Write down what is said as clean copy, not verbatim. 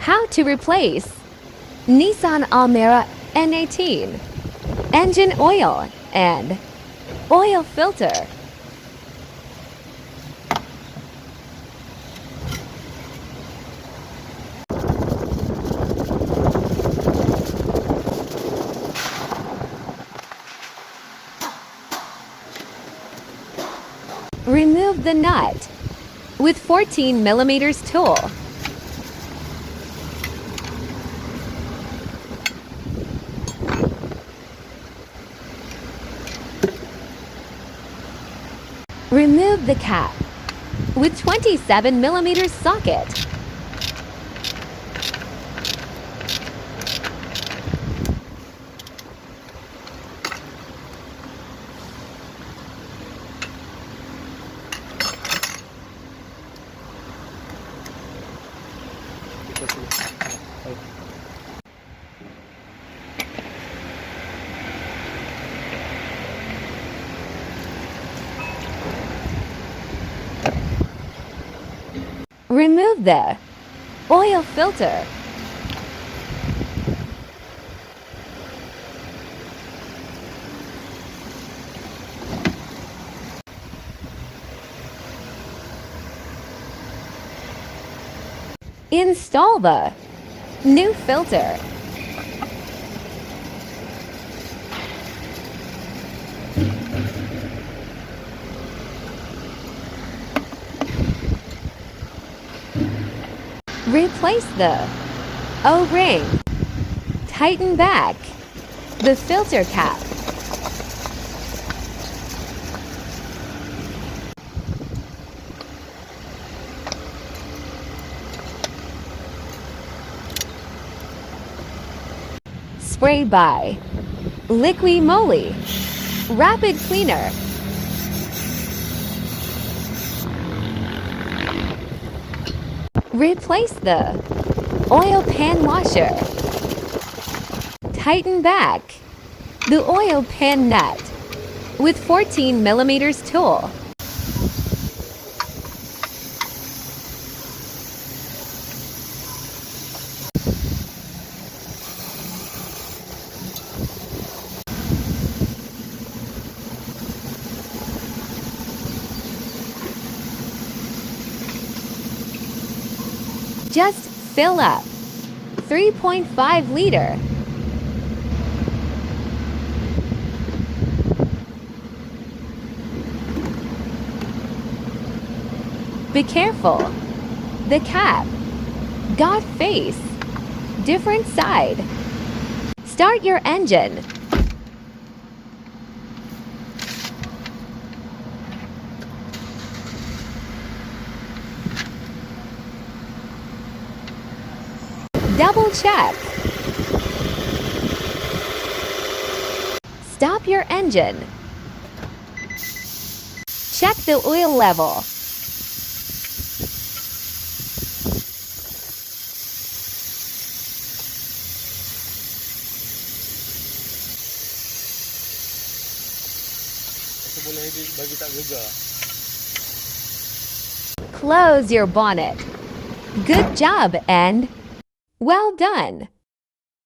How to replace Nissan Almera N18 engine oil and oil filter. Remove the nut with 14mm tool. Remove the cap with 27mm socket. Remove the oil filter. Install the new filter. Replace the O-ring. Tighten back the filter cap. Spray by liqui moly rapid cleaner. Replace the oil pan washer. Tighten back the oil pan nut with 14mm tool. Just fill up 3.5 liter. Be careful. The cap got face different side. Start your engine. Double check. Stop your engine. Check the oil level. Close your bonnet. Good job and well done!